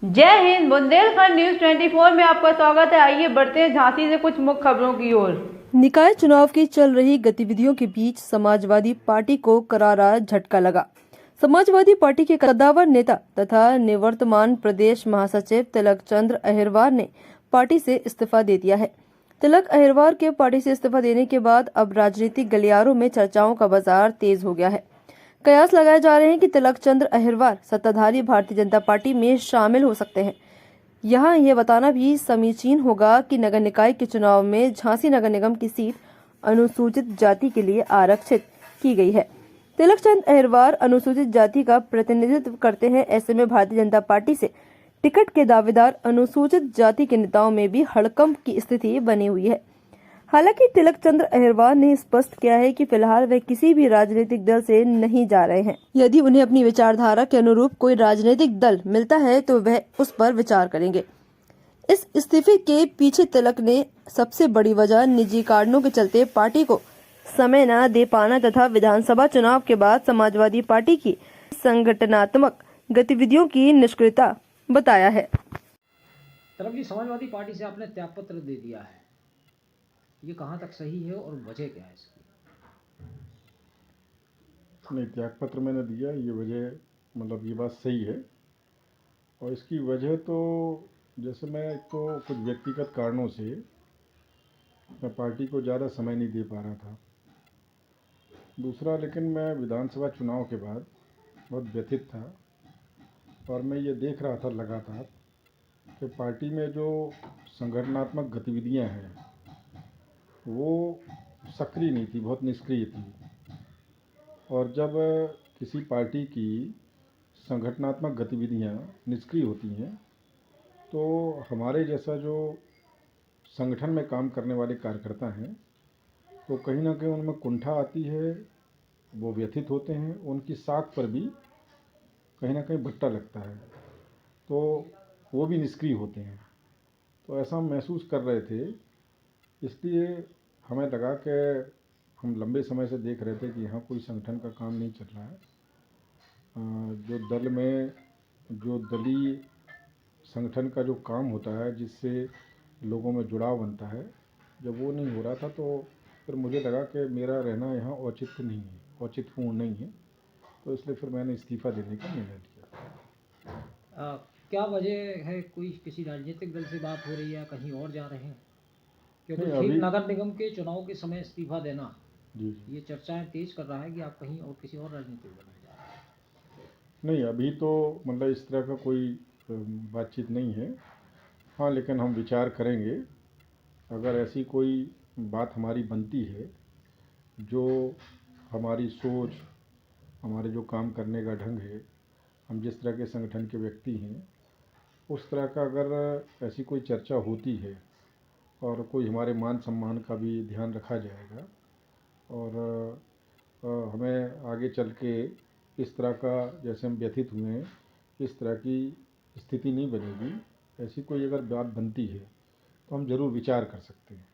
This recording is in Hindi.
जय हिंद। बुंदेलखंड न्यूज 24 में आपका स्वागत है। आइए बढ़ते हैं झांसी से कुछ मुख्य खबरों की ओर। निकाय चुनाव की चल रही गतिविधियों के बीच समाजवादी पार्टी को करारा झटका लगा। समाजवादी पार्टी के कद्दावर नेता तथा निवर्तमान प्रदेश महासचिव तिलक चंद्र अहिरवार ने पार्टी से इस्तीफा दे दिया है। तिलक अहिरवार के पार्टी से इस्तीफा देने के बाद अब राजनीतिक गलियारों में चर्चाओं का बाजार तेज हो गया है। कयास लगाए जा रहे हैं कि तिलक चंद्र अहिरवार सत्ताधारी भारतीय जनता पार्टी में शामिल हो सकते हैं। यहाँ यह बताना भी समीचीन होगा कि नगर निकाय के चुनाव में झांसी नगर निगम की सीट अनुसूचित जाति के लिए आरक्षित की गई है। तिलक चंद अहिरवार अनुसूचित जाति का प्रतिनिधित्व करते हैं। ऐसे में भारतीय जनता पार्टी से टिकट के दावेदार अनुसूचित जाति के नेताओं में भी हड़कंप की स्थिति बनी हुई है। हालांकि तिलक चंद्र अहिरवार ने स्पष्ट किया है कि फिलहाल वे किसी भी राजनीतिक दल से नहीं जा रहे हैं। यदि उन्हें अपनी विचारधारा के अनुरूप कोई राजनीतिक दल मिलता है तो वह उस पर विचार करेंगे। इस इस्तीफे के पीछे तिलक ने सबसे बड़ी वजह निजी कारणों के चलते पार्टी को समय न दे पाना तथा विधानसभा चुनाव के बाद समाजवादी पार्टी की संगठनात्मक गतिविधियों की निष्क्रियता बताया है। तरफ जी, समाजवादी पार्टी से आपने त्यागपत्र दे दिया है, ये कहाँ तक सही है और वजह क्या है इसकी? नहीं, त्यागपत्र मैंने दिया, ये वजह मतलब ये बात सही है। और इसकी वजह तो जैसे मैं एक तो कुछ व्यक्तिगत कारणों से मैं पार्टी को ज़्यादा समय नहीं दे पा रहा था। दूसरा, लेकिन मैं विधानसभा चुनाव के बाद बहुत व्यथित था और मैं ये देख रहा था लगातार कि पार्टी में जो संगठनात्मक गतिविधियां हैं वो सक्रिय नहीं थी, बहुत निष्क्रिय थी। और जब किसी पार्टी की संगठनात्मक गतिविधियां निष्क्रिय होती हैं तो हमारे जैसा जो संगठन में काम करने वाले कार्यकर्ता हैं तो कहीं ना कहीं उनमें कुंठा आती है, वो व्यथित होते हैं, उनकी साख पर भी कहीं ना कहीं भट्टा लगता है, तो वो भी निष्क्रिय होते हैं। तो ऐसा हम महसूस कर रहे थे, इसलिए हमें लगा कि हम लंबे समय से देख रहे थे कि यहाँ कोई संगठन का काम नहीं चल रहा है। जो दल में जो दलीय संगठन का जो काम होता है जिससे लोगों में जुड़ाव बनता है, जब वो नहीं हो रहा था तो फिर मुझे लगा कि मेरा रहना यहाँ औचित्य नहीं है, औचित्यपूर्ण नहीं है। तो इसलिए फिर मैंने इस्तीफ़ा देने का निर्णय लिया। क्या वजह है? कोई किसी राजनीतिक दल से बात हो रही है या कहीं और जा रहे हैं? क्योंकि नहीं, ठीक अभी नगर निगम के चुनाव के समय इस्तीफा देना जी ये चर्चाएं तेज कर रहा है कि आप कहीं और किसी और राजनीतिक दल में जा रहे हैं। नहीं, अभी तो मतलब इस तरह का कोई बातचीत नहीं है। हाँ, लेकिन हम विचार करेंगे। अगर ऐसी कोई बात हमारी बनती है जो हमारी सोच, हमारे जो काम करने का ढंग है, हम जिस तरह के संगठन के व्यक्ति हैं, उस तरह का अगर ऐसी कोई चर्चा होती है और कोई हमारे मान सम्मान का भी ध्यान रखा जाएगा और हमें आगे चल के इस तरह का, जैसे हम व्यथित हुए हैं, इस तरह की स्थिति नहीं बनेगी। ऐसी कोई अगर बात बनती है तो हम ज़रूर विचार कर सकते हैं।